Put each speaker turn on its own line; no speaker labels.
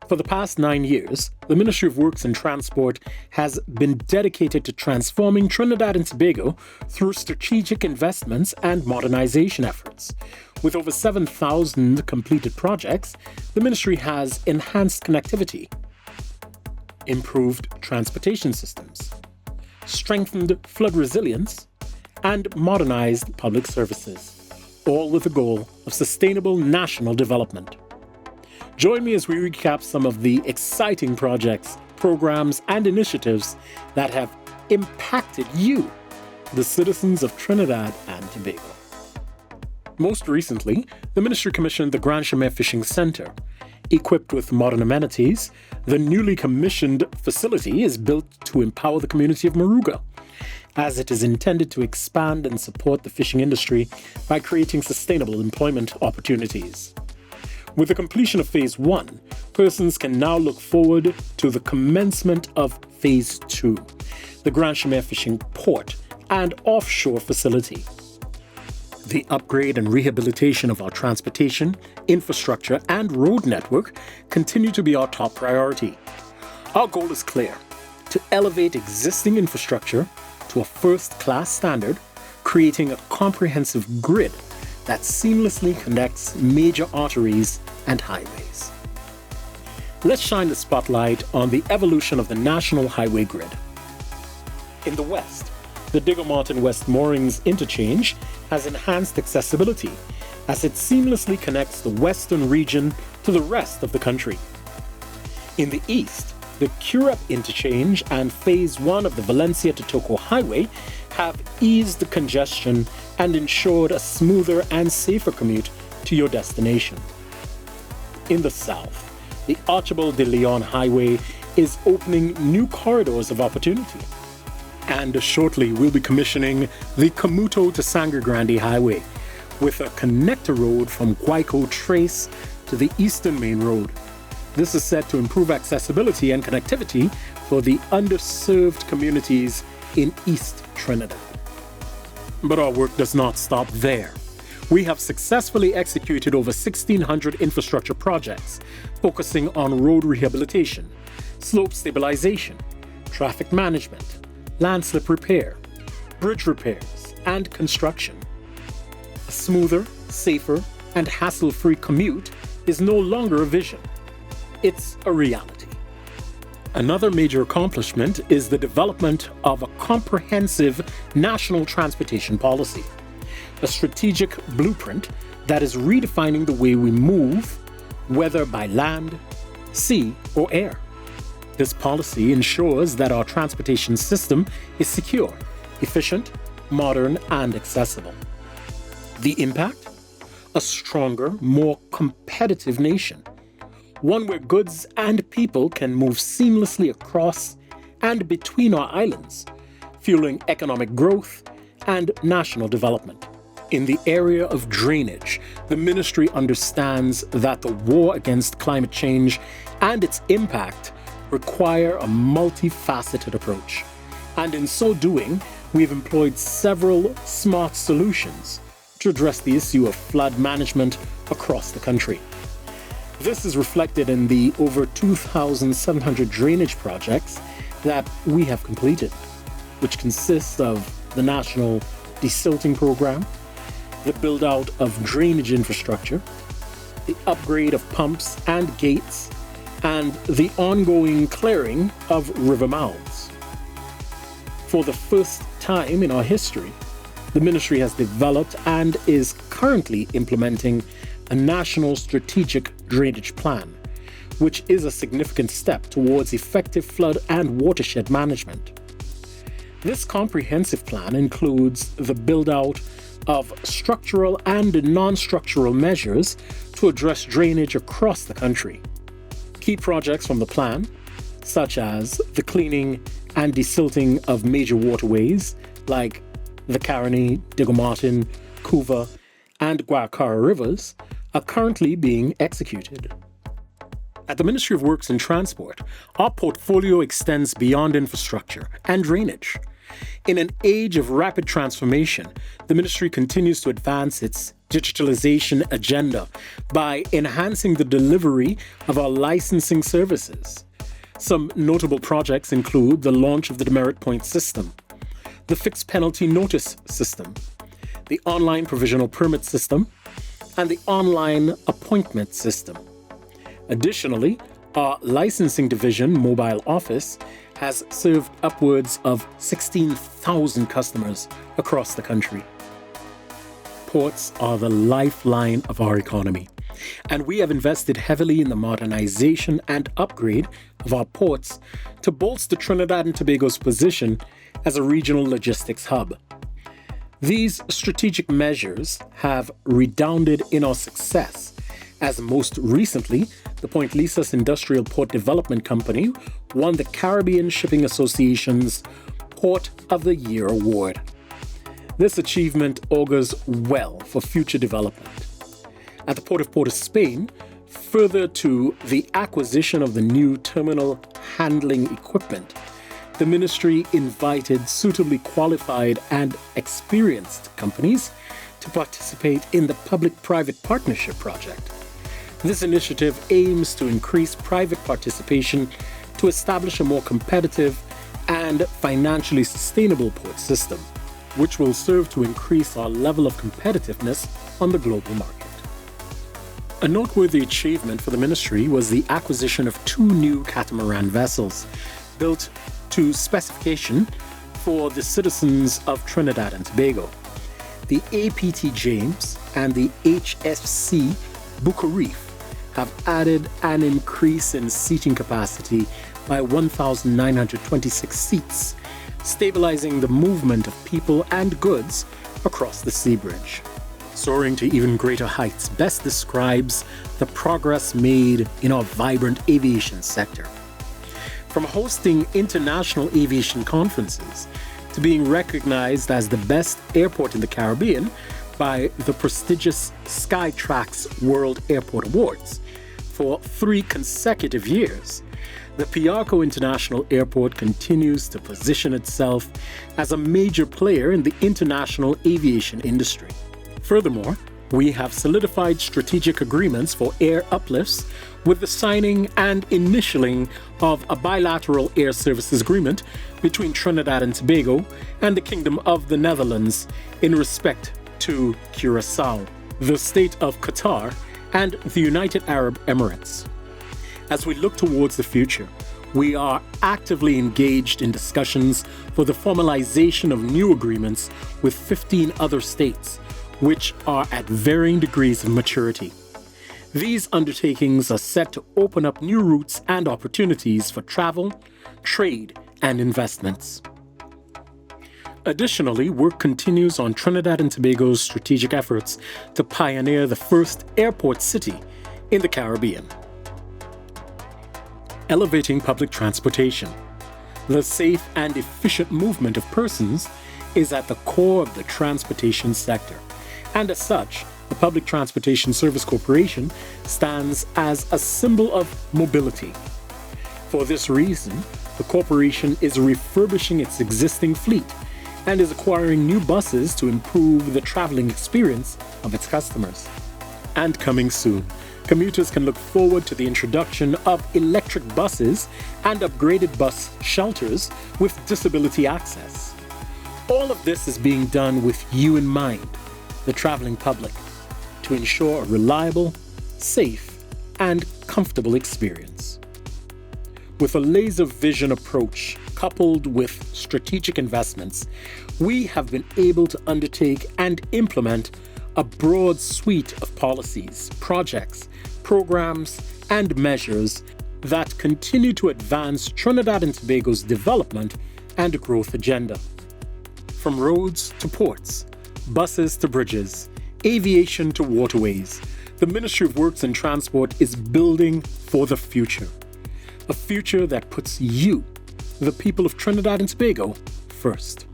For the past 9 years, the Ministry of Works and Transport has been dedicated to transforming Trinidad and Tobago through strategic investments and modernization efforts. With over 7,000 completed projects, the ministry has enhanced connectivity, improved transportation systems, strengthened flood resilience, and modernized public services, all with the goal of sustainable national development. Join me as we recap some of the exciting projects, programs, and initiatives that have impacted you, the citizens of Trinidad and Tobago. Most recently, the ministry commissioned the Grand Chemin Fishing Center. Equipped with modern amenities, the newly commissioned facility is built to empower the community of Moruga, as it is intended to expand and support the fishing industry by creating sustainable employment opportunities. With the completion of Phase 1, persons can now look forward to the commencement of Phase 2, the Grand Chemin Fishing Port and Offshore Facility. The upgrade and rehabilitation of our transportation, infrastructure, and road network continue to be our top priority. Our goal is clear: to elevate existing infrastructure to a first-class standard, creating a comprehensive grid that seamlessly connects major arteries and highways. Let's shine the spotlight on the evolution of the national highway grid. In the west, the Digger Martin West Moorings interchange has enhanced accessibility as it seamlessly connects the western region to the rest of the country. In the east, the Curep interchange and Phase 1 of the Valencia to Toco Highway have eased the congestion and ensured a smoother and safer commute to your destination. In the south, the Archibald de Leon Highway is opening new corridors of opportunity. And shortly, we'll be commissioning the Camuto to Sangre Grande Highway with a connector road from Guayco Trace to the Eastern Main Road. This is set to improve accessibility and connectivity for the underserved communities in East Trinidad. But our work does not stop there. We have successfully executed over 1,600 infrastructure projects focusing on road rehabilitation, slope stabilization, traffic management, landslip repair, bridge repairs, and construction. A smoother, safer, and hassle-free commute is no longer a vision. It's a reality. Another major accomplishment is the development of a comprehensive national transportation policy, a strategic blueprint that is redefining the way we move, whether by land, sea, or air. This policy ensures that our transportation system is secure, efficient, modern, and accessible. The impact? A stronger, more competitive nation. One where goods and people can move seamlessly across and between our islands, fueling economic growth and national development. In the area of drainage, the ministry understands that the war against climate change and its impact require a multifaceted approach. And in so doing, we've employed several smart solutions to address the issue of flood management across the country. This is reflected in the over 2,700 drainage projects that we have completed, which consists of the National Desilting Program, the build-out of drainage infrastructure, the upgrade of pumps and gates, and the ongoing clearing of river mouths. For the first time in our history, the ministry has developed and is currently implementing a national strategic drainage plan, which is a significant step towards effective flood and watershed management. This comprehensive plan includes the build-out of structural and non-structural measures to address drainage across the country. Key projects from the plan, such as the cleaning and desilting of major waterways like the Caroni, Digger Martin, Couva, and Guacara rivers, are currently being executed. At the Ministry of Works and Transport, our portfolio extends beyond infrastructure and drainage. In an age of rapid transformation, the ministry continues to advance its digitalization agenda by enhancing the delivery of our licensing services. Some notable projects include the launch of the demerit point system, the fixed penalty notice system, the online provisional permit system, and the online appointment system. Additionally, our licensing division mobile office has served upwards of 16,000 customers across the country. Ports are the lifeline of our economy, and we have invested heavily in the modernization and upgrade of our ports to bolster Trinidad and Tobago's position as a regional logistics hub. These strategic measures have redounded in our success, as most recently, the Point Lisas Industrial Port Development Company won the Caribbean Shipping Association's Port of the Year award. This achievement augurs well for future development. At the Port of Port of Spain, further to the acquisition of the new terminal handling equipment, the ministry invited suitably qualified and experienced companies to participate in the public-private partnership project. This initiative aims to increase private participation to establish a more competitive and financially sustainable port system, which will serve to increase our level of competitiveness on the global market. A noteworthy achievement for the ministry was the acquisition of 2 new catamaran vessels built to specification for the citizens of Trinidad and Tobago. The APT James and the HFC Bucharef have added an increase in seating capacity by 1,926 seats, stabilizing the movement of people and goods across the sea bridge. Soaring to even greater heights best describes the progress made in our vibrant aviation sector. From hosting international aviation conferences to being recognized as the best airport in the Caribbean by the prestigious Skytrax World Airport Awards for 3 consecutive years, the Piarco International Airport continues to position itself as a major player in the international aviation industry. Furthermore, we have solidified strategic agreements for air uplifts with the signing and initialing of a bilateral air services agreement between Trinidad and Tobago and the Kingdom of the Netherlands in respect to Curaçao, the State of Qatar, and the United Arab Emirates. As we look towards the future, we are actively engaged in discussions for the formalization of new agreements with 15 other states, which are at varying degrees of maturity. These undertakings are set to open up new routes and opportunities for travel, trade, and investments. Additionally, work continues on Trinidad and Tobago's strategic efforts to pioneer the first airport city in the Caribbean. Elevating public transportation. The safe and efficient movement of persons is at the core of the transportation sector, and as such, the Public Transportation Service Corporation stands as a symbol of mobility. For this reason, the corporation is refurbishing its existing fleet and is acquiring new buses to improve the traveling experience of its customers. And coming soon, commuters can look forward to the introduction of electric buses and upgraded bus shelters with disability access. All of this is being done with you in mind, the traveling public, to ensure a reliable, safe, and comfortable experience. With a laser vision approach coupled with strategic investments, we have been able to undertake and implement a broad suite of policies, projects, programs, and measures that continue to advance Trinidad and Tobago's development and growth agenda. From roads to ports, buses to bridges, aviation to waterways, the Ministry of Works and Transport is building for the future. A future that puts you, the people of Trinidad and Tobago, first.